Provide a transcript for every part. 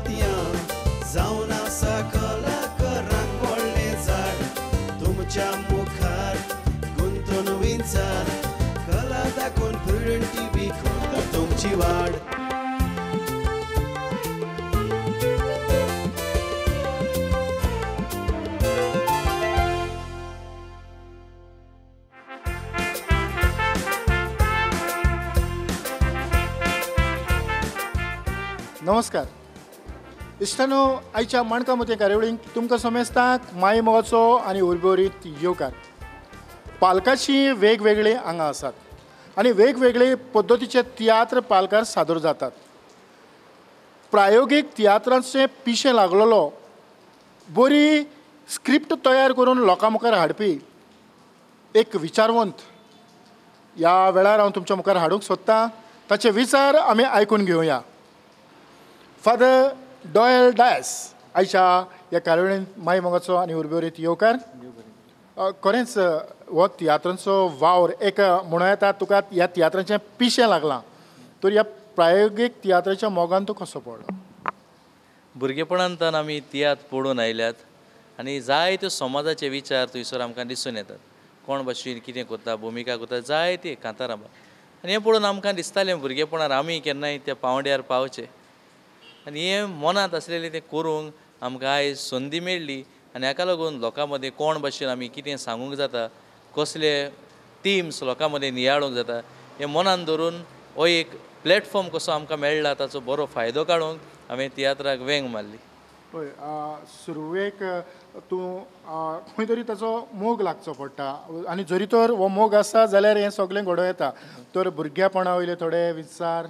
मोतयां जावन आसा कलाकारांक व्हडलें झाड तुमच्या मुखार गुंतून विंचार कला दाखोवन प्रुडंट टीव्ही करता तुमची वाड. नमस्कार इश्टानो, आयच्या माणका मते कार्यावळींक तुमकां समेस्ताक माय मोगाचो आनी उर्बोरीत येवकार. पालकाची वेगवेगळी आंगां आसात आनी वेगवेगळे पद्दतीचे तियात्र पालकार सादर जातात. प्रायोगीक तियात्रांचे पिशें लागलेलो बरी स्क्रिप्ट तयार करून लोकां मुखार हाडपी एक विचारवंत ह्या वेळार हांव तुमच्या मुखार हाडूंक सोदतां. ताचे विचार आमी आयकून घेवया. फादर डॉयल डायस आयच्या ह्या कार्यावळींत माय मोगाचो आनी उर्बोरीत येवकार. खरेंच हो तियात्रांचो वावर एक म्हणूं येता तुका ह्या तियात्रांचें पिशें लागलां, तर ह्या प्रायोगीक तियात्राच्या मोगान तूं कसो पडलो? भुरगेपणांतन आमी तियात्र पळोवन आयल्यात आनी जायत्यो समाजाचे विचार थंयसर आमकां दिसून येतात. कोण भाशेन कितें करता, भुमिका करता, जायती कांतारां. आनी हें पळोवन आमकां दिसतालें भुरगेपणांत आमी केन्नाय त्या पांवड्यार पावचे आनी हें मनांत आसलेलें तें करूंक आमकां आयज संदी मेळ्ळी. आनी हाका लागून लोकां मदें कोण भाशेन आमी कितें सांगूंक जाता, कसले थिम्स लोकां मदें नियाळूंक जाता, हें मनान धरून हो एक प्लॅटफॉर्म कसो आमकां मेळ्ळा ताचो बरो फायदो काडूंक हांवें तियात्राक वेंग मारली. हय, सुरवेक तूं खंय तरी ताचो मोग लागचो पडटा आनी जरी तर हो मोग आसा जाल्यार हें सगळें घडोवन येता. तर भुरगेपणा वयले थोडे विचार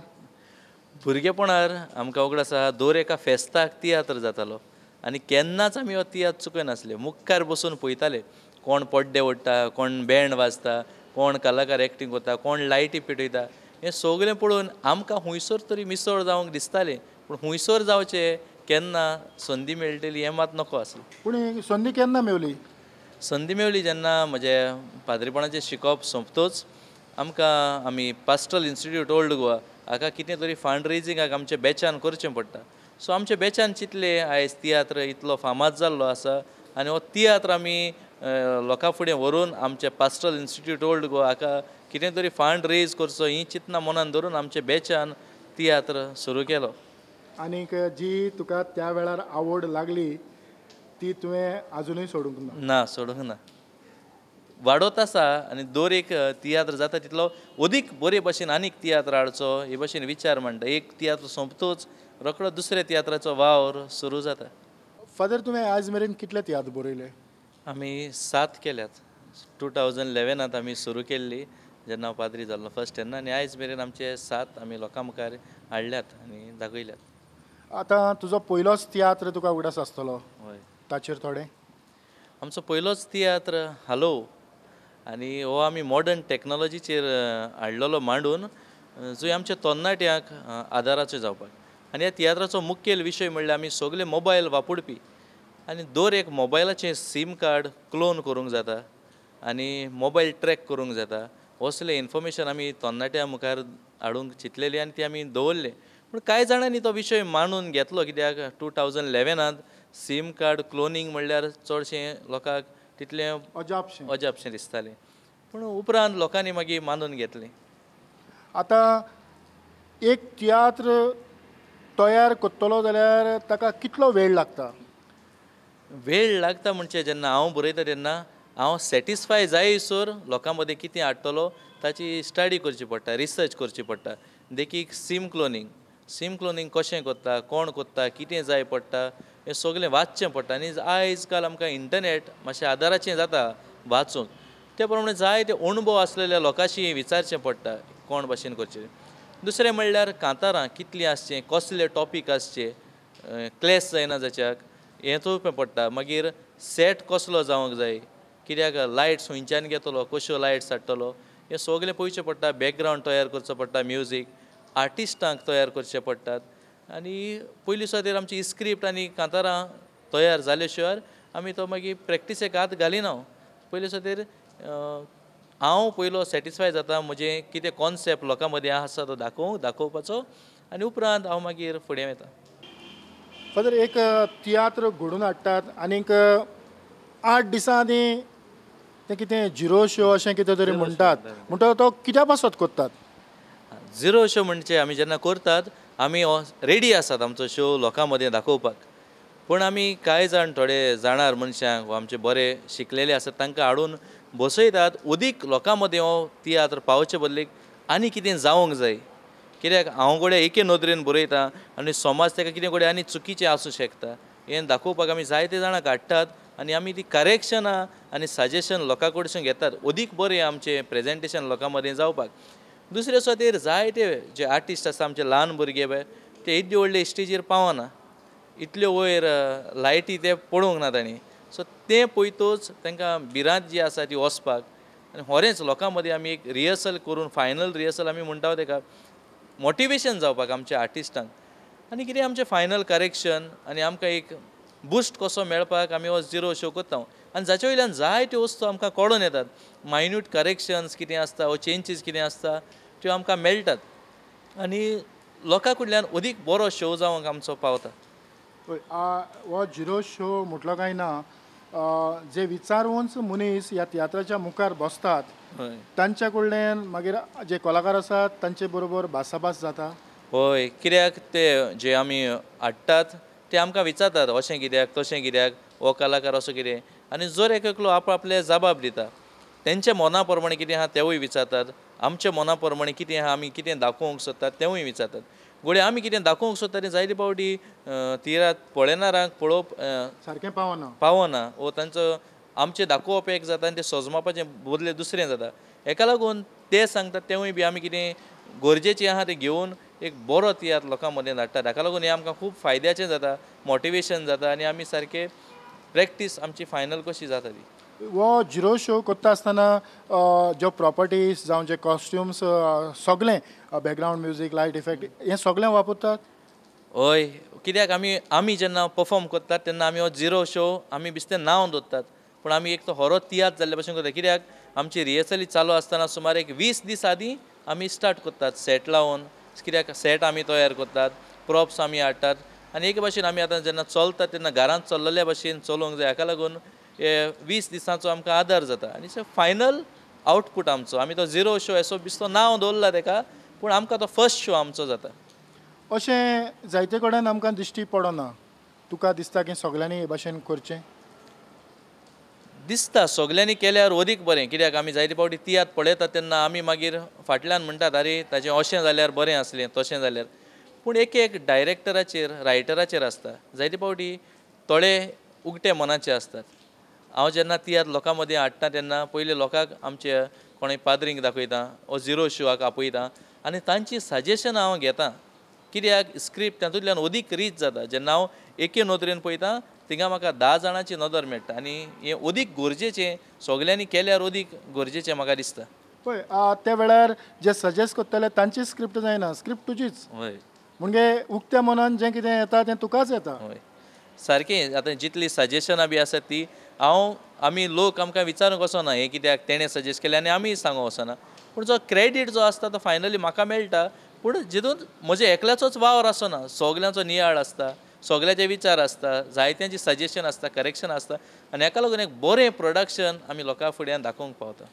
भुरगेपणार आमकां वगड आसा दर एका फेस्ताक तियात्र जातालो आनी केन्नाच आमी हो तियात्र चुकनासले. मुखार बसून पळयताले कोण पड्डे ओडटा, कोण बँड वाजता, कोण कलाकार एक्टींग करता, कोण लायटी पेटयता. हें सगळें पळोवन आमकां हुंयसर तरी मिसळ जावंक दिसतालें, पूण हुंयसर जावचें केन्ना संदी मेळटली हें मात नको आसलें. पूण ही संदी केन्ना मेवली? संदी मेवली जेन्ना म्हजें पाद्रीपणाचें शिकप सोंपतूच आमी पास्टल इन्स्टिट्यूट ओल्ड गोवा हाका कितें तरी फंड रेजिंगाक आमच्या बॅचान करचें पडटा. सो आमच्या बॅचान चिंतलें आयज तियात्र इतलो फामाद जाल्लो आसा आनी हो तियात्र आमी लोकां फुडें व्हरून आमच्या पास्टल इन्स्टिट्यूट ओल्ड गोवा हाका कितें तरी फंड रेज करचो ही चिंतना मनान धरून आमच्या बॅचान तियात्र सुरू केलो. आनीक जी तुका त्या वेळार आवड लागली ती तुवें आजुनूय सोडूंक ना? ना, सोडूंक ना. वाडत आसा आनी दर एक तियात्र जाता तितलो अदीक बरे भशेन आनीक तियात्र हाडचो हे भशेन विचार मांडटा. एक तियात्र सोंपतूच रोखडो दुसऱ्या तियात्राचो वावर सुरू जाता. फादर, तुवें आयज मेरेन कितले तियात्र बरयले? आमी 7 केल्यात. 2011 आमी सुरू केल्ली जेन्ना हांव पाद्री जाल्लो फर्स्ट तेन्ना, आनी आयज मेरेन आमचे 7 आमी लोकां मुखार हाडल्यात आनी दाखयल्यात. आतां तुजो पयलोच तियात्र तुका उगडास आसतलो, हय, ताचेर थोडें? आमचो पयलोच तियात्र हालो आनी हो आमी मॉडर्न टॅक्नॉलॉजीचेर हाडलेलो मांडून जंय आमच्या तरणाट्यांक आदाराचो जावपाक. आनी ह्या तियात्राचो मुखेल विशय म्हणल्यार आमी सगळे मोबायल वापरपी आनी दर एक मोबायलाचें सीम कार्ड क्लोन करूंक जाता आनी मोबायल ट्रॅक करूंक जाता. असले इन्फॉर्मेशन आमी तरणाट्यां मुखार हाडूंक चिंतलेली आनी ती आमी दवरले. पूण कांय जाणांनी तो विशय मांडून घेतलो, कित्याक 2011 सीम कार्ड क्लोनींग म्हणल्यार चडशें लोकांक तितलें अजापशें दिसतालें. पूण उपरांत लोकांनी मागीर मानून घेतलें. आतां एक तियात्र तयार करतलो जाल्यार ताका कितलो वेळ लागता? वेळ लागता म्हणजे जेन्ना हांव बरयता तेन्ना हांव सॅटिस्फाय जायसर लोकां मदें कितें हाडटलो ताची स्टडी करची पडटा, रिसर्च करची पडटा. देखीक सीम क्लोनींग कशें करता, कोण करता, कितें जाय पडटा हें सगळें वाचचें पडटा. आनी आयज काल आमकां इंटरनेट मातशें आदाराचें जाता वाचूंक. त्या प्रमाणे जायते अणभव आसलेल्या लोकांशी विचारचें पडटा कोण भाशेन करचें. दुसरें म्हणल्यार कांतारां कितलीं आसचें, कसले टॉपीक आसचे, क्लॅश जायना जाच्याक हें चोवचें पडटा. मागीर सेट कसलो जावंक जाय, कित्याक लायट्स खंयच्यान घेतलो, कश्यो लायट्स हाडटलो हें सगळें पळोवचें पडटा. बॅकग्रावंड तयार करचो पडटा, म्युजीक आर्टिस्टांक तयार करचे पडटात. आनी पयलीं सुद्दां आमची स्क्रिप्ट आनी कांतारां तयार जाले शिवाय आमी तो मागीर प्रॅक्टिसेक हात घालिना. पयलीं सुद्दां हांव पयलो सॅटिस्फाय जाता म्हजें कितें कॉन्सेप्ट लोकां मदें आसा तो दाखोवपाचो आनी उपरांत हांव मागीर फुडें वता. फादर एक तियात्र घडोवन हाडटात आनीक 8 दिसां आदी तें कितें झिरो शो अशें कितें तरी म्हणटात म्हणटा तो कित्या पासत कोत्तात झिरो शो म्हणजे आमी जेन्ना करतात आमी रेडी आसात आमचो शो लोकां मदें दाखोवपाक पूण आमी कांय जाण थोडे जाणार मनशांक वा आमचे बरे शिकलेले आसात तांकां हाडून बसयतात अदीक लोकां मदें हो तियात्र पावचे बदलीक आनी कितें जावंक जाय कित्याक हांव गोडे एके नदरेन बरयता आनी समाज ताका कितें गोडे आनी चुकीचें आसूं शकता हें दाखोवपाक आमी जायते जाणांक हाडटात आनी आमी ती करेक्शनां आनी सजेशन लोकां कडसून घेतात अदीक बरें आमचें प्रेजेंटेशन लोकां मदें जावपाक दुसरे सुवातेर जायते जे आर्टिस्ट आसा आमचे ल्हान भुरगे पळय ते इतले व्हडले स्टेजीर पावना इतल्यो वयर लायटी ते पळोवंक ना तांणी सो तें पळयतूच तांकां भिरांत जी आसा ती वचपाक आनी खरेंच लोकां मदें आमी एक रिहर्सल करून फायनल रिहर्सल आमी म्हणटा ताका मोटिवेशन जावपाक आमच्या आर्टिस्टांक आनी कितें आमचें फायनल करेक्शन आनी आमकां एक बुस्ट कसो मेळपाक आमी हो झिरो शो करता आनी जाचे वयल्यान जायत्यो वस्तू आमकां कळून येतात मायन्यूट करेक्शन्स कितें आसता वो चेंजीस कितें आसता त्यो आमकां मेळटात आनी लोकां कडल्यान अदीक बरो शो जावंक आमचो पावता हो झिरो शो म्हटलो काय ना जे विचारवंच मनीस ह्या तियात्राच्या मुखार बसतात तांच्या कडल्यान मागीर जे कलाकार आसात तांचे बरोबर भासाभास जाता हय कित्याक ते जे आमी हाडटात ते आमकां विचारतात अशें कित्याक तशें कित्याक हो कलाकार असो कितें आनी जर एकलो आपले जबाब दिता तेंच्या मना प्रमाणे कितें आहा तेवूय विचारतात आमच्या मना प्रमाणे कितें आहा आमी कितें दाखोवंक सोदतात तेवूय विचारतात गोडे आमी कितें दाखोवंक सोदता तें जायते फावटी तियात्र पळयणाऱ्यांक पळोवप सारकें पावना वो तांचो आमचें दाखोवप एक जाता आनी तें सोजमावपाचें बदलें दुसरें जाता हेका लागून ते सांगतात तेवूय बी आमी कितें गरजेचें आहा तें घेवन एक बरो तियात्र लोकां मदें धाडटात हाका लागून हें आमकां खूब फायद्याचें जाता मोटिवेशन जाता आनी आमी सारके प्रॅक्टीस आमची फायनल कशी जाता ती हो झिरो शो करता आसतना ज्यो प्रॉपर्टीज जावं जे कॉस्ट्युम्स सगळें बॅकग्रावंड म्युजीक लायट इफेक्ट हें सगळें वापरतात हय कित्याक आमी जेन्ना परफॉर्म करतात तेन्ना आमी हो झिरो शो आमी बिस्तें नांव दवरतात पूण आमी एक तो हरो तियात्र जाल्ले भशेन करता कित्याक आमची रिहर्सली चालू आसतना सुमार एक 20 दीस आदीं आमी स्टार्ट करतात सेट लावन कित्याक सेट आमी तयार करतात प्रॉप्स आमी हाडटात आनी एक भशेन आमी आतां जेन्ना चलता तेन्ना घरांत चल्लेल्या भशेन चलोवंक जाय हाका लागून 20 दिसांचो आमकां आदार जाता आनी फायनल आउटपूट आमचो आमी तो झिरो शो असो बिस्तो नांव दवरला ताका पूण आमकां तो फर्स्ट शो आमचो जाता अशें जायते कडेन आमकां दिश्टी पडना तुका दिसता की सगळ्यांनी हे भाशेन करचें दिसता सगळ्यांनी केल्यार अदीक बरें कित्याक आमी जायते फावटी तियात्र पळयतात तेन्ना आमी मागीर फाटल्यान म्हणटात आरे ताचें अशें जाल्यार बरें आसलें तशें जाल्यार पूण एक डायरेक्टराचेर रायटराचेर आसता जायते फावटी थोडे उगटे मनाचे आसतात हांव जेन्ना तियात्र लोकां मदें हाडटा तेन्ना पयलीं लोकांक आमचे कोणूय पाद्रींक दाखयता वो झिरो शोआक आपयता आनी तांची सजेशनां हांव घेतां कित्याक स्क्रिप्ट तातूंतल्यान अदीक रीच जाता जेन्ना हांव एके नदरेन पळयता थिंगा म्हाका 10 जाणांची नदर मेळटा आनी हें अदीक गरजेचें सगल्यांनी केल्यार अदीक गरजेचें म्हाका दिसता पळय त्या वेळार जे सजेस्ट करतले तांची स्क्रिप्ट जायना स्क्रिप्ट तुजीच हय म्हणजे उक्त्या मनान जें कितें येता तें तुकाच येता हय सारकें आतां जितली सजेशनां बी आसात ती आमी लोक आमकां विचारूंक वचना हें कित्याक तेणें सजेस्ट केलें आनी आमी सांगूंक वचना पूण जो क्रेडीट जो आसता तो फायनली म्हाका मेळटा पूण जितून म्हजे एकल्याचोच वावर आसना सगल्यांचो नियाळ आसता सगळ्याचे विचार आसता जायत्यांची सजेशन आसता करेक्शन आसता आनी हेका लागून एक बरें प्रोडक्शन आमी लोकां फुड्यान दाखोवंक पावता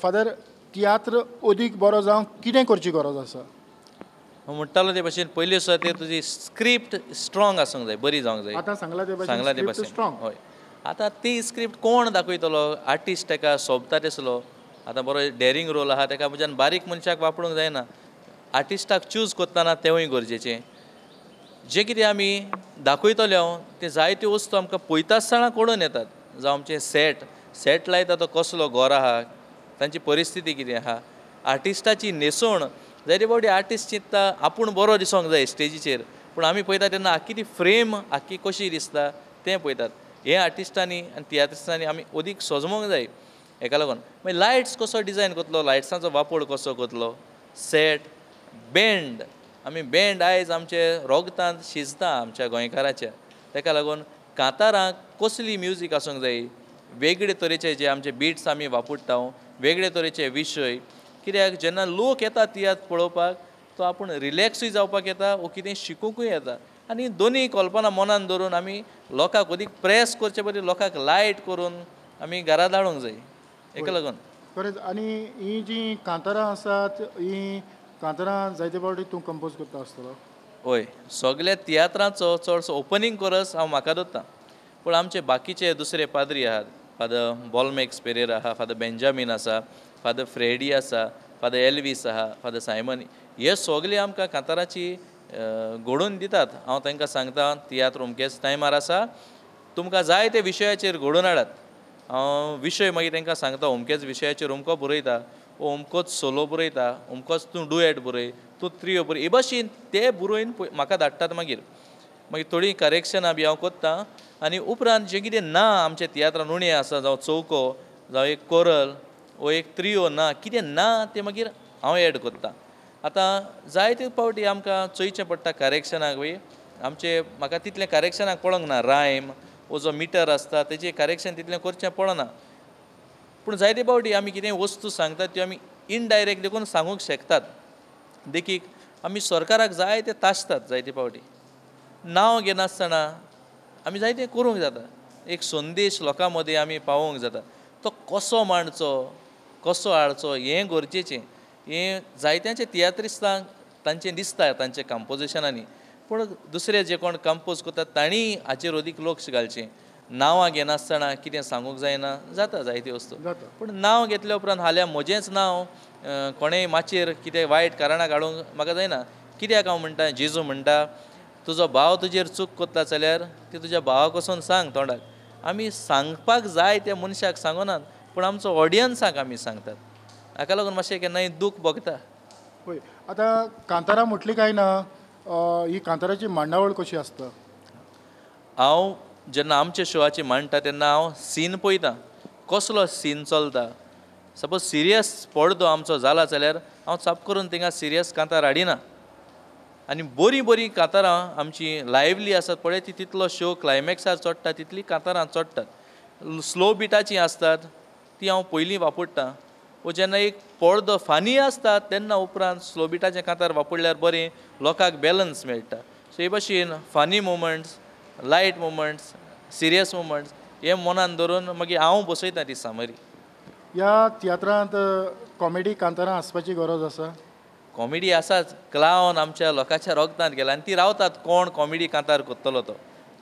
फादर तियात्र अदीक बरो जावंक कितें करची गरज आसा म्हणटालो ते भशेन पयली सुवातेर तुजी स्क्रिप्ट स्ट्रॉंग आसूंक जाय बरी जावंक जाय आतां सांगला ते भशेन स्ट्रॉंग हय आतां ती स्क्रिप्ट कोण दाखयतलो आर्टिस्ट ताका सोबता तसलो आतां बरो डेरिंग रोल आहा ताका म्हज्यान बारीक मनशाक वापरूंक जायना आर्टिस्टाक चूज करतना तेवूय गरजेचें जें कितें आमी दाखयतले ते जायत्यो वस्तू आमकां पळयता आसतना कळून येतात जावं आमचें सेट लायता तो कसलो घर आहा तांची परिस्थिती कितें आहा आर्टिस्टाची न्हेसवण जायते फावटी आर्टिस्ट चिंतता आपूण बरो दिसोंक जाय स्टेजीचेर पूण आमी पळयता तेन्ना आख्खी ती फ्रेम आख्खी कशी दिसता तें पळयतात. हे आर्टिस्टांनी आनी तियात्रिस्टांनी आमी अदीक सजमोंक जाय. हेका लागून मागीर लायट्स कसो डिजायन करतलो, लायट्सांचो वापर कसो करतलो, सेट, बँड. आमी बँड आयज आमचे रोगतांत शिजता आमच्या गोंयकाराच्या. तेका लागून कांतारांक कसली म्युजीक आसूंक जाय, वेगळे तरेचे जे आमचे बिट्स आमी वापरता, वेगळे तरेचे विशय. कित्याक जेन्ना लोक येता तियात्र पळोवपाक तो आपूण रिलॅक्सूय जावपाक येता वो कितें शिकूंकूय येता. आनी दोनी कल्पना मनान दवरून आमी लोकांक अदीक प्रेस करचे बदली लोकांक लायट करून आमी घरा धाडूंक जाय. हेका लागून खरेंच. आनी ही जी कांतारां आसात ही कांतारां जायते फावटी तूं कंपोज करता आसतलो. हय, सगळ्या तियात्रांचो चडसो ओपनिंग कोरस हांव म्हाका दोत्ता. पूण आमचे बाकीचे दुसरे पाद्री आहात, फादर बॉलमेक्स पेरेर आहा, फादर बेंजामीन आसा, फादर फ्रेडी आसा, फादर एल्वीस आहा, फादर सायमन, हे सगळे आमकां कांताराची घडोवन दितात. हांव तांकां सांगता तियात्र अमकेच टायमार आसा, तुमकां जाय ते विशयाचेर घडोवन हाडात. हांव विशय मागीर तांकां सांगता अमकेच विशयाचेर अमको बरयता, वो अमकोच सोलो बरयता, अमकोच तूं डुएट बरय, तूं त्रियो बरय, हे भाशेन ते बरोवन म्हाका धाडटात. मागीर थोडीं करेक्शनां बी हांव कोत्ता. आनी उपरांत जें कितें ना आमच्या तियात्रान उणें आसा, जावं चौको, जावं एक कोरल वो एक त्रियो ना, कितें ना तें मागीर हांव एड करतां. आतां जायते फावटी आमकां चोयचें पडटा करेक्शनाक बी. आमचे म्हाका तितलें करेक्शनाक पडोंक ना. रायम वो जो मिटर आसता तेजें करेक्शन तितलें करचें पडना. पूण जायते फावटी आमी कितें वस्तू सांगतात त्यो आमी इनडायरेक्ट देखून सांगूंक शकतात. देखीक आमी सरकाराक जाय ते तासतात. जायते फावटी नांव घेनासतना आमी जायतें करूंक जाता. एक संदेश लोकां मदीं आमी पावोवंक जाता. तो कसो मांडचो, कसो हाडचो हें गरजेचें. हें जायत्यांचे तियात्रिस्तांक तांचें दिसता तांचे कंपोजिशनांनी. पूण दुसरे जे कोण कंपोज करतात तांणी हाचेर अदीक लक्ष घालचें. नांवां घेनासतना कितें सांगूंक जायना, जाता जायत्यो वस्तू. पूण नांव घेतल्या उपरांत हाल्या म्हजेंच नांव कोणेंय माचयेर कितें वायट कारणाक हाडूंक म्हाका जायना. कित्याक हांव म्हणटा, जेजू म्हणटा तुजो भाव तुजेर चूक करता जाल्यार ती तुज्या भावाक वचून सांग तोंडाक. आमी सांगपाक जाय त्या मनशाक सांगनात, पूण आमचो ऑडियन्साक आमी सांगतात. हाका लागून मातशें केन्नाय दूख भोगता. पळय आतां कांतारां म्हटली काय ना, ही कांताराची मांडावळ कशी आसता? हांव जेन्ना आमच्या शोआची मांडटा तेन्ना हांव सीन पळयतां, कसलो सीन चलता. सपोज सिरियस पडदो आमचो जाला जाल्यार हांव चाप करून थिंगा सिरियस कांतार हाडिना. आनी बरीं बरीं कांतारां आमची लायव्हली आसात पळय, ती तितलो शो क्लायमॅक्सार चडटा तितली कांतारां चडटात. स्लो बिटाचीं आसतात ती हांव पयलीं वापरतां. वो जेन्ना एक पडदो फानी आसता तेन्ना उपरांत स्लो बिटाचें कांतार वापरल्यार बरें लोकांक बॅलन्स मेळटा. सो हे भाशेन Fani moments, light moments, serious moments हे मनान धरून मागीर हांव बसयतां ती सामरी. ह्या तियात्रांत कॉमेडी कांतारां आसपाची गरज आसा? कॉमेडी आसाच. क्लावन आमच्या लोकांच्या रोगतांत गेला आनी ती रावतात कोण कॉमेडी कांतार करतलो तो.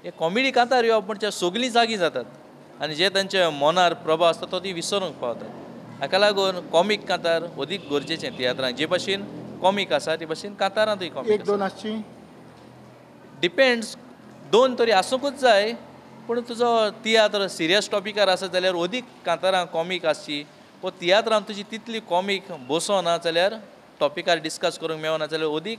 हे कॉमेडी कांतार येवप म्हणजे सगळीं जागी जातात आनी जे तांच्या मनार प्रभाव आसता तो ती विसरूंक पावतात. हाका लागून कॉमीक कांतार अदीक गरजेचें तियात्रांत. जे भाशेन कॉमीक आसा ते भाशेन कांतारांतूय कॉमीक एक दोन आसची? डिपेंड्स. दोन तरी आसूंकूच जाय. पूण तुजो तियात्र सिरियस टॉपिकार आसा जाल्यार अदीक कांतारां कॉमीक आसची. वो तियात्रांत तुजी तितली कॉमीक बसोना जाल्यार टॉपिकार डिस्कस करूंक मेळना जाल्यार अदीक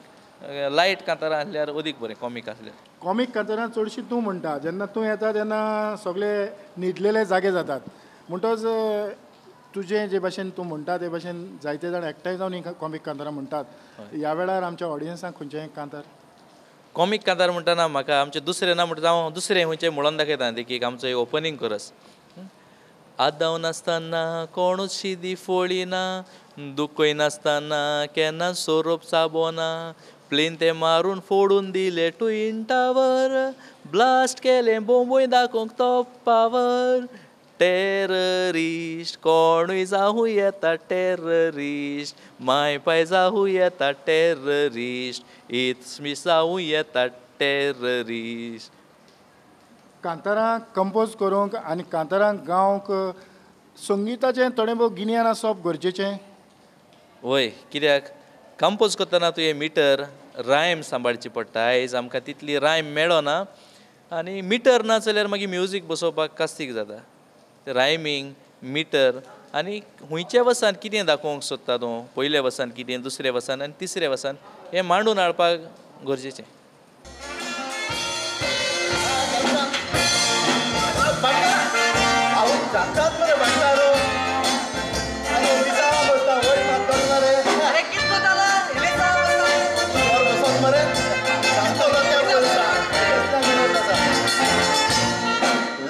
लायट कांतारां आसल्यार अदीक बरें कॉमीक आसल्यार. कॉमीक कांतारां चडशीं तूं म्हणटा, जेन्ना तूं येता तेन्ना सगळे न्हिदलेले जागे जातात. म्हणटच तुजें जे भाशेन तूं म्हणटा ते भाशेन जायते जाण एकठांय जावन ही कॉमीक कांतारां म्हणटात. ह्या वेळार आमच्या ऑडियन्सांक खंयचें कांतार? कॉमीक कांतार म्हणटना म्हाका आमचे दुसरे ना म्हणटा हांव दुसरें खंयचें म्हणून दाखयता. देखीक आमचो एक ओपनिंग करस. आदाव नासतना कोणूच शिदी फोळिना, दुखय नासतना केन्ना सोरोप चाबोना, प्लेन ते मारून फोडून दिले ट्विन टावर, ब्लास्ट केले बोंबय दाखोवंक तो पावर. टेररिस्ट कोणूय जावूं येता टेररिस्ट, माय पाय जावूं येता टेररिस्ट, इत्स जावूं येता टेररिस्ट. कांतारां कंपोज करूंक आनी कांतारां गावंक संगिताचें थोडें भोव गिन्यान आसप गरजेचें? वय, कित्याक कंपोज करतना तुवें मिटर रायम सांबाळची पडटा. आयज आमकां तितली रायम मेळना आनी मिटर ना जाल्यार मागीर म्युजीक बसोवपाक कास्तीक जाता. रायमींग, मिटर आनी खुंयच्या वर्सान कितें दाखोवंक सोदता तूं, पयल्या वर्सान कितें, दुसऱ्या वर्सान आनी तिसऱ्या वर्सान हें मांडून हाडपाक गरजेचें. शांतात मरे म्हणटारो आनी दिसा बसता वय मारतलो ना रे अरे कित जाता इलेसा वर बसोन मरे शांत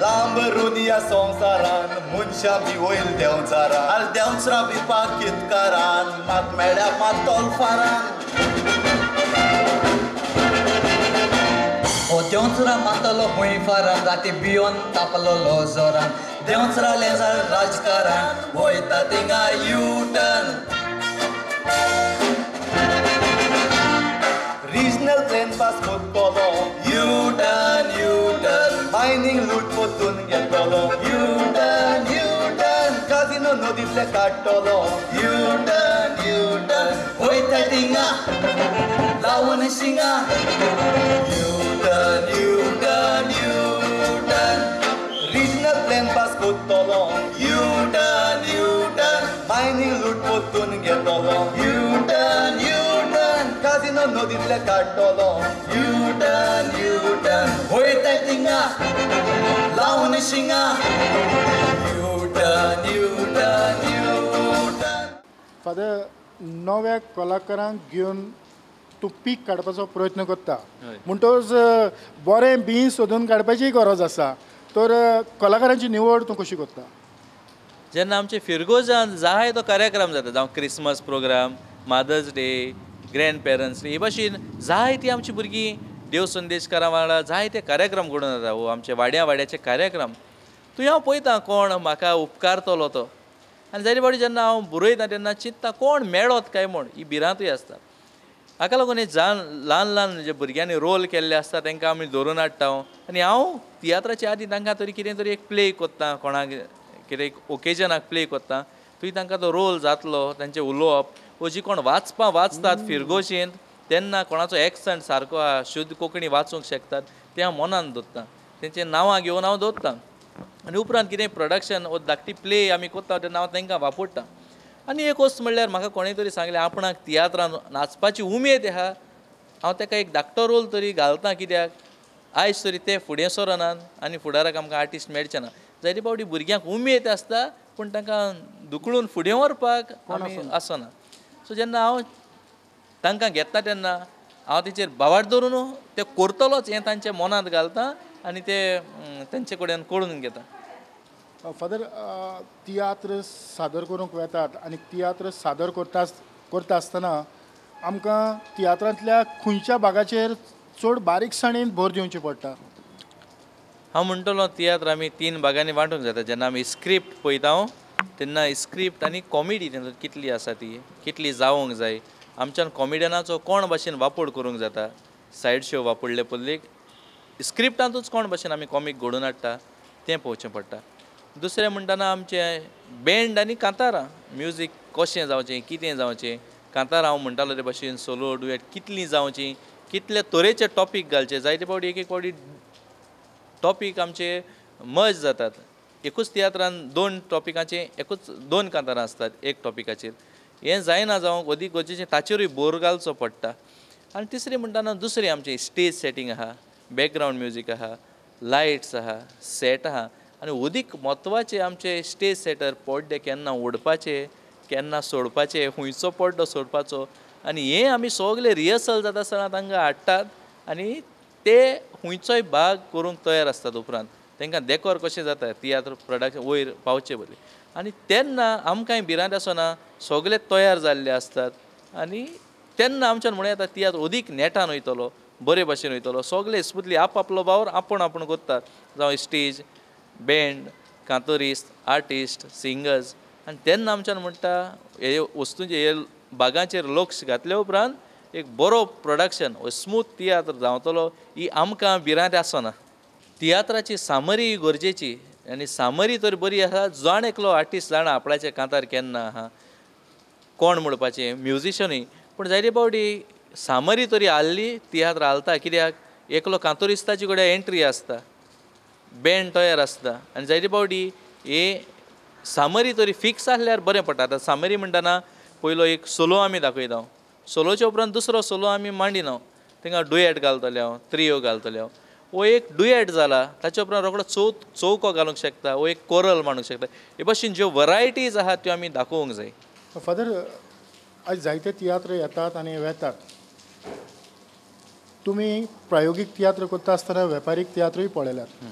लांब रुनिया संवसारान मनशां बी वयल देंवचारान आल देंवचरां बिपाक कितकारान मात मेळ्या मात तोलफारान हो देंवचरा मातलो हुंयफारान राती बियोन तापलो लोजोरान देंवचरा लेजार राजकारण वयता थिंगा यूटर्न रिजनल ट्रेन पास कोत्तलो यूटर्न यूटर्न मायनिंग लूट पोतून घेतलो यूटर्न यूटर्न काजिनो नदींतले काडटलो यूटर्न यूटर्न वयता थिंगा लावून शिंगा U-turn U-turn U-turn regional plane pass कोत्तलो यूटर्न यूटर्न मायनिंग लूट पोतून घेतलो यूटर्न यूटर्न काजिनो नदींतले काडटलो यूटर्न यूटर्न वयता थिंगा लावून शिंगा यूटर्न यूटर्न यूटर्न फादर नव्या कलाकारांक घेवन तूं पीक काडपाचो प्रयत्न करता म्हणटच बरें बी सोदून काडपाची गरज आसा तर कलाकारांची निवड तूं कशी करता जेन्ना आमचे फिरगोजान जाय तो कार्यक्रम जाता जावं Christmas program mother's day grandparents day हे भाशेन जायतीं आमची भुरगीं देव संदेशकारां वांगडा जायते कार्यक्रम घडोवन येता वो आमचे वाड्याचे कार्यक्रम थंय हांव पळयतां कोण म्हाका उपकारतलो तो आनी जायते फावटी जेन्ना हांव बरयतां तेन्ना चिंतता कोण मेळत काय म्हूण ही भिरांतूय आसता हाका लागून हे ल्हान ल्हान जे भुरग्यांनी रोल केल्ले आसता तांकां आमी धरून हाडटा आनी हांव तियात्राच्या आदीं तांकां तरी कितें तरी एक प्ले कोत्ता कोणाक कितें एक ओकेजनाक प्ले कोत्ता थंय तांकां तो रोल जातलो तांचें उलोवप वो जी कोण वाचतात फिरगोशेन तेन्ना कोणाचो एक्संट सारको शुद्ध कोंकणी वाचूंक शकतात तें हांव मनान दवरतां तेंचें नांवां घेवन हांव दवरतां आनी उपरांत कितें प्रोडक्शन वो धाकटी प्ले आमी कोत्ता तेन्ना हांव तांकां वापरतां आनी एक वस्त म्हणल्यार म्हाका कोणें तरी सांगलें आपणाक तियात्रान नाचपाची उमेद आहा हांव ताका एक धाकटो रोल तरी घालतां कित्याक आयज तरी ते फुडें सरनात आनी फुडाराक आमकां आर्टिस्ट मेळचे ना जायते फावटी भुरग्यांक उमेद आसता पूण तांकां दुखळून फुडें व्हरपाक आमी आसना सो जेन्ना हांव तांकां घेता तेन्ना हांव तेचेर बावाड धरून ते करतलोच हें तांच्या मनांत घालतां आनी ते तेंचे कडेन कळून घेता फादर तियात्र सादर करूंक वेतात आनी तियात्र सादर करता आसतना आमकां तियात्रांतल्या खंयच्या भागाचेर चड बारीकसाणेन भर दिवची पडटा हांव म्हणटलो तियात्र आमी 3 भागांनी वांटूंक जाता जेन्ना आमी स्क्रिप्ट पळयता तेन्ना स्क्रिप्ट आनी कॉमेडी कितली आसा ती कितली जावंक जाय आमच्यान कॉमेडियनाचो कोण भाशेन वापर करूंक जाता सायड शो वापरले पडले स्क्रिप्टांतूच कोण भाशेन आमी कॉमीक घडोवन हाडटा तें पळोवचें पडटा दुसरें म्हणटना आमचे बँड आनी कांतारां म्युजीक कशें जावचें कितें जावचें कांतारां हांव म्हणटालो ते भाशेन सोलो डुएट कितलीं जावचीं कितले तरेचे टॉपीक घालचे जायते फावटी एक फावटी टॉपीक आमचे मर्ज जातात एकूच तियात्रान 2 टॉपिकाचे एकूच 2 कांतारां आसतात एक टॉपिकाचेर हें जायना जावंक अदीक गरजेचें ताचेरूय भर घालचो पडटा आनी तिसरी म्हणटाना दुसरी आमची स्टेज सेटींग आहा बॅकग्रावंड म्युजीक आहा लायट्स आहा सेट आहा आनी अदीक म्हत्वाचे आमचे स्टेज सेटर पड्डे केन्ना ओडपाचे केन्ना सोडपाचे खुंयचो पड्डो सोडपाचो आनी हें आमी सगळे रिहर्सल जाता आसतना तांकां हाडटात आनी ते खुंयचोय भाग करूंक तयार आसतात उपरांत तांकां देकोर कशें जाता तियात्र प्रोडक्शन वयर पावचे बरें आनी तेन्ना आमकांय भिरांत आसना सगळे तयार जाल्ले असतात आनी तेन्ना आमच्यान म्हणून येता तियात्र अदीक नेटान वयतलो बरे भाशेन वयतलो सगळे स्मुथली आपलो वावर आपण करतात जावं स्टेज बँड कांतोरिस्ट आर्टिस्ट सिंगर्स आनी तेन्ना आमच्यान म्हणटा हे वस्तूंचे हे भागांचेर लक्ष घातल्या उपरांत एक बरो प्रोडक्शन स्मूथ तियात्र जावतलो ही आमकां भिरांत आसना तियात्राची सामरी गरजेची आनी सामरी तर बरी आसा जाण एकलो आर्टिस्ट जाणा आपणाचें कांतार केन्ना आहा कोण म्हणपाचें म्युजिशनूय पूण जायते फावटी सामरी तरी हाल्ली तियात्र हालता कित्याक एकलो कांतोरिस्ताची कडेन एंट्री आसता बँड तयार आसता आनी जायते फावटी हे सामरी तरी फिक्स आसल्यार बरें पडटा आतां सामरी म्हणटना पयलो एक सोलो आमी दाखयता सोलोच्या उपरांत दुसरो सोलो आमी मांडिना तांकां डुएट घालतले हांव त्रियो घालतले हांव वो एक डुएट जाला ताचे उपरांत रोखडो चौको घालूंक शकता वो एक कोरल मांडूंक शकता हे भाशेन ज्यो वरायटीज आहात त्यो आमी दाखोवंक जाय फादर आज जायते तियात्र येतात आनी वेतात तुमी प्रायोगीक तियात्र करता आसतना वेपारीक तियात्रय पळयल्यात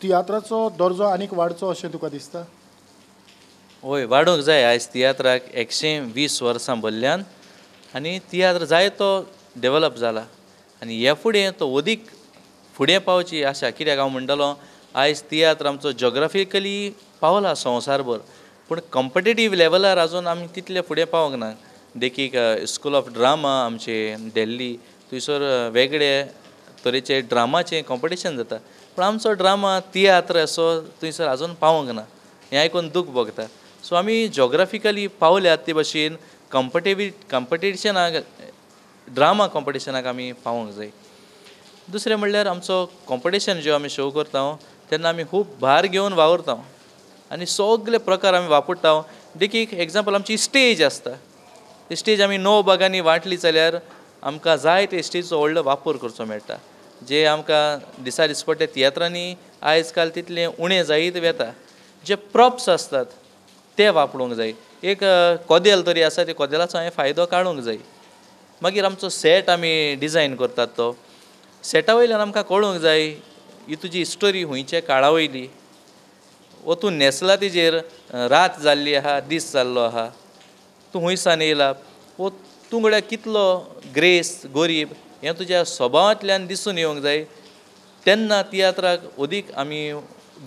तियात्राचो दर्जो आनीक वाडचो अशें तुका दिसता होय वाडूंक जाय आयज तियात्राक 120 वर्सां भरल्यान आनी तियात्र जायतो डेवलप जाला आनी हे फुडें तो अदीक फुडें पावची आशा कित्याक हांव म्हणटलो आयज तियात्र आमचो जॉग्राफिकली पावला संवसारभर पूण कॉम्पिटेटीव लेवलार आजून आमी तितले फुडें पावूंक ना देखीक स्कूल ऑफ ड्रामा आमचे दिल्ली थंयसर वेगळे तरेचे ड्रामाचें कॉम्पिटिशन जाता पूण आमचो ड्रामा तियात्र असो थंयसर आजून पावूंक ना हें आयकून दूख भोगता सो आमी जॉग्राफिकली पावल्यात ते भाशेन कॉम्पिटिशनाक ड्रामा कॉम्पिटिशनाक आमी पावूंक जाय दुसरें म्हणल्यार आमचो कॉम्पिटिशन जें आमी शो करता तेन्ना आमी खूब भार घेवन वावरता आनी सगळे प्रकार आमी वापरता देखीक एग्जाम्पल आमची स्टेज आसता ती स्टेज आमी 9 भागांनी वांटली जाल्यार आमकां जाय ते स्टेजीचो व्हडलो वापर करचो मेळटा जे आमकां दिसा दिसपट्टे तियात्रांनी आयज काल तितलें उणें जायत वेता जे प्रॉप्स आसतात ते वापरूंक जाय एक कोदेल तरी आसा ते कोदेलाचो हांवें फायदो काडूंक जाय मागीर आमचो सेट आमी डिजायन करतात तो सेटा वयल्यान आमकां कळूंक जाय ही तुजी स्टोरी हुंयचे काळा वयली वो तूं न्हेसला तेजेर रात जाल्ली आहा दीस जाल्लो आहा तूं हुंयसान येयला वो तूं गड्या कितलो ग्रेस गरीब हें तुज्या स्वभावांतल्यान दिसून येवंक जाय तेन्ना तियात्राक अदीक आमी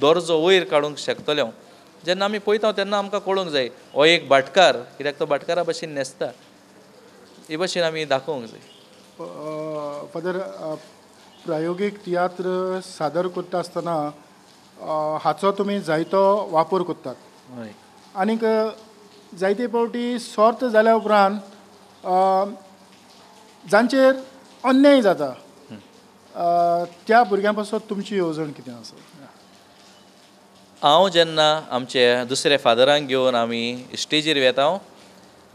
दर्जो वयर काडूंक शकतले जेन्ना आमी पळयता तेन्ना आमकां कळूंक जाय हो एक भाटकार कित्याक तो भाटकारा भशेन न्हेसता हे भशेन आमी दाखोवंक जाय फादर प्रायोगीक तियात्र सादर करता आसतना हाचो तुमी जायतो वापर करतात हय आनीक जायते फावटी सर्त जाल्या उपरांत जांचेर अन्याय जाता त्या भुरग्यां पासत तुमची येवजण कितें आसा हांव जेन्ना आमचे दुसरे फादरांक घेवन आमी स्टेजीर वेता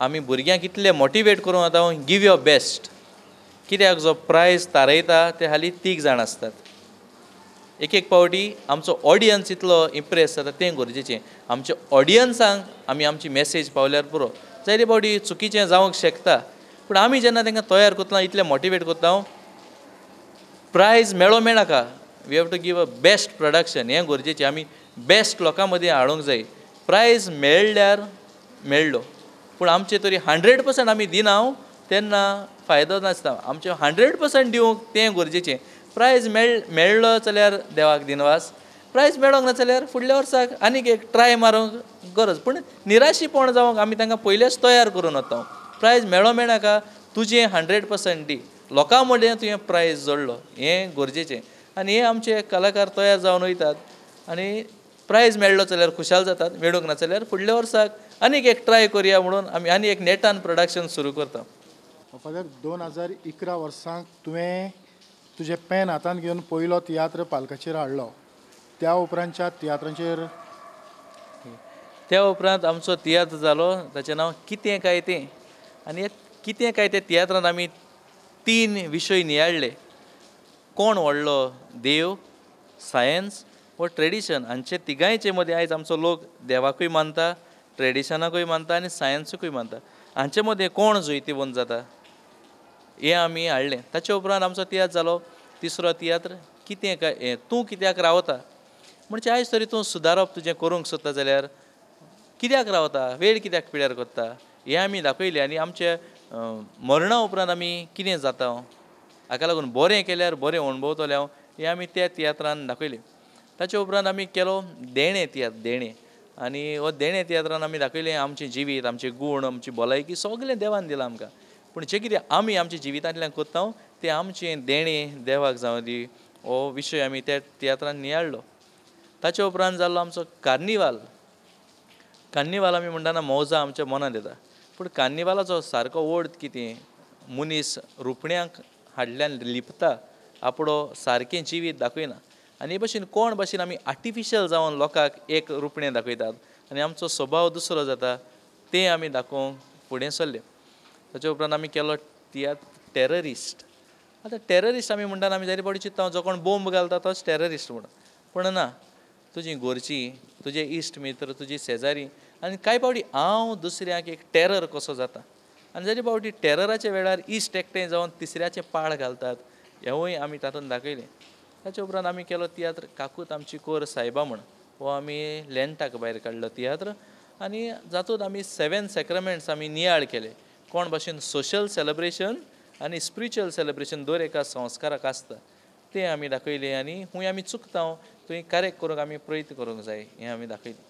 आमी भुरग्यांक इतले मोटिवेट करूं येता गीव युअर बेस्ट कित्याक जो प्रायज थारयता ते हालीं 3 जाण आसतात एक पावटी आमचो ऑडियन्स इतलो इम्प्रेस जाता तें गरजेचें आमच्या ऑडियन्सांक आमी आमची मेसेज पावल्यार पुरो जायते फावटी चुकीचें जावंक शकता पूण आमी जेन्ना तांकां तयार करतना इतलें मोटिवेट करता प्रायज मेळनाका we have to give a best production हें गरजेचें आमी बेस्ट लोकां मदीं हाडूंक जाय प्रायज मेळ्ळ्यार मेळ्ळो पूण आमचे तरी 100% आमी दिना तेन्ना फायदो नासता आमचें 100% दिवंक तें गरजेचें प्रायज मेळ्ळो जाल्यार देवाक दिनवास प्रायज मेळोंक ना जाल्यार फुडल्या वर्साक आनीक एक ट्राय मारूंक गरज पूण निराशीपण जावंक आमी तांकां पयलेच तयार करून वता प्रायज मेळनाका तुजें 100% दी लोकां मदें तुवें प्रायज जोडलो हें गरजेचें आनी हे आमचे कलाकार तयार जावन वयतात आनी प्रायज मेळ्ळो जाल्यार खुशाल जातात मेळूंक ना जाल्यार फुडल्या वर्साक आनीक एक ट्राय करुया म्हणून आमी आनी एक नेटान प्रोडक्शन सुरू करता फादर 2011 वर्साक तुवें तुजें पेन हातांत घेवन पयलो तियात्र पालकाचेर हाडलो त्या उपरांतच्या तियात्रांचेर त्या उपरांत आमचो तियात्र जालो ताचें नांव कितें काय तें आनी कितें काय तें तियात्रांत आमी 3 विशय नियाळ्ळे कोण व्हडलो देव सायन्स वो ट्रेडिशन हांचे तिगांयचे मदीं आयज आमचो लोक देवाकूय मानता ट्रेडिशनाकूय मानता आनी सायन्सूकूय मानता हांचे मदीं कोण जैतिवंत जाता हें आमी हाडलें ताचे उपरांत आमचो तियात्र जालो तिसरो तियात्र कितें काय तूं कित्याक रावता म्हणजे आयज तरी तूं सुदारप तुजें करूंक सोदता जाल्यार कित्याक रावता वेळ कित्याक पिड्यार करता हें आमी दाखयलें आनी आमचे मरणा उपरांत आमी कितें जाता हाका लागून बरें केल्यार बरें अणभवतले हें आमी त्या तियात्रान दाखयलें ताचे उपरांत आमी केलो देणे तियात्र देणे आनी हो देणे तियात्रान आमी दाखयलें आमचें जिवीत आमचे गूण आमची भलायकी सगळें देवान दिलां आमकां पूण जें कितें आमी आमच्या जिवितांतल्यान करता तें आमचें देणें देवाक जावं दी हो विशय आमी त्या तियात्रान नियाळ्ळो ताचे उपरांत जाल्लो आमचो कार्निवाल आमी म्हणटाना मौजा आमच्या मनांत येता पूण कार्निवालाचो सारको अर्थ कितें मनीस रुपण्याक हाडल्यान लिपता आपणो सारकें जिवीत दाखयना आनी हे भशेन कोण भाशेन आमी आर्टिफिशियल जावन लोकांक एक रुपणें दाखयतात आनी आमचो स्वभाव दुसरो जाता तें आमी दाखोवंक फुडें सरले ताचे उपरांत आमी केलो तियात्र टेररिस्ट आतां टेररिस्ट आमी म्हणटात आमी जायते फावटी चिंत्ता जो कोण बॉम्ब घालता तोच टेररिस्ट म्हणून, पूण ना, तुजीं घरचीं, तुजे इश्ट मित्र, तुजी शेजारी, आनी कांय फावटी हांव दुसऱ्याक एक टेरर कसो जाता, आनी जायते फावटी टेरराच्या वेळार इश्ट एकठांय जावन तिसऱ्याचे पाळ घालतात, हेंवूय आमी तातूंत दाखयलें. ताचे उपरांत आमी केलो तियात्र काकूत आमची कोर सायबा म्हण, हो आमी लेंटाक भायर काडलो तियात्र, आनी जातूंत आमी 7 सॅक्रमेंट्स आमी नियाळ केले. कोण भाशेन सोशल सेलेब्रेशन आनी स्पिरिच्युअल सेलेब्रेशन दर एका संस्काराक आसता तें आमी दाखयलें, आनी खूंय आमी चुकता थंय करेक्ट करूंक आमी प्रयत्न करूंक जाय हें आमी दाखयलें.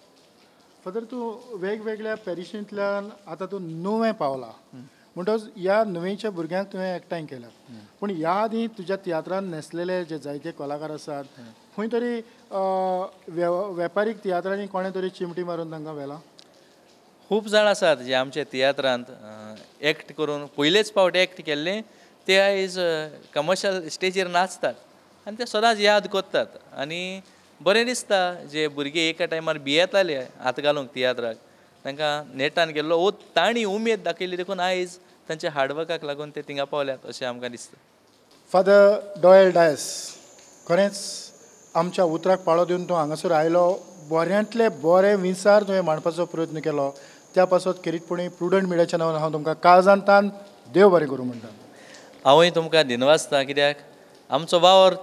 फादर तूं वेगवेगळ्या पॅरिशींतल्यान आतां तूं नुवें पावला म्हणटच ह्या नुवेंच्या भुरग्यांक तुवें एकठांय केल्या, पूण ह्या आदी तुज्या तियात्रान न्हेसलेले जे जायते कलाकार आसात खंय तरी वेपारीक तियात्रांनी कोणें तरी चिमटी मारून तांकां व्हेला? खूब जाण आसात जे आमच्या तियात्रांत एक्ट करून पयलेच फावट एक्ट केल्ले ते आयज कमर्शियल स्टेजीर नाचतात आनी ते सदांच याद करतात. आनी बरें दिसता जे भुरगे एका टायमार भियेताले हात घालूंक तियात्राक, तांकां नेटान गेल्लो वो तांणी उमेद दाखयली देखून आयज तांच्या हार्डवर्काक लागून ते थिंगा पावल्यात अशें आमकां दिसता. फादर डॉयल डायस, खरेंच आमच्या उतराक पाळो दिवन तूं हांगासर आयलो, बऱ्यांतले बरे विचार तुवें मांडपाचो प्रयत्न केलो, त्या पासत खेरीतपणी प्रुडंट मिडियाच्या नांवान हांव तुमकां काळजांतान देव बरें करूं म्हणटा. हांवूय तुमकां दिनवासता, कित्याक आमचो वावर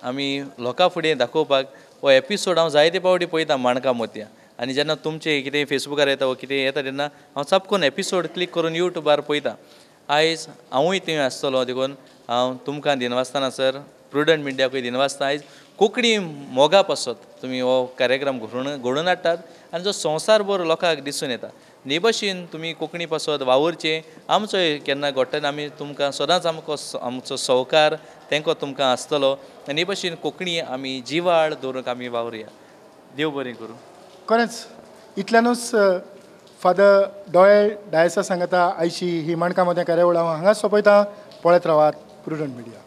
आमी लोकां फुडें दाखोवपाक हो एपिसोड हांव जायते फावटी पळयता माणका मोतया, आनी जेन्ना तुमचे कितें फेसबुकार येता वा कितें येता तेन्ना हांव चपकून एपिसोड क्लिक करून युट्यूबार पळयता. आयज हांवूय थंय आसतलो देखून हांव तुमकां दिनवासताना सर प्रुडंट मिडियाकूय दिनवासता. आयज कोंकणी मोगा पासत तुमी हो कार्यक्रम घडोवन हाडटात आनी जो संवसारभर लोकांक दिसून येता. हे भशेन तुमी कोंकणी पासत वावुरचे, आमचोय केन्ना घडटना आमी तुमकां सदांच आमचो सहकार तेंको तुमकां आसतलो, आनी हे भशेन कोंकणी आमी जिवाळ दवरूंक आमी वावुरया. देव बरें करूं. खरेंच इतल्यानूच फादर डॉयल डायसा सांगता आयची ही माणकां मदें कार्यावळ हांव हांगाच सोंपयता. पळयत रावात प्रुडंट मिडिया.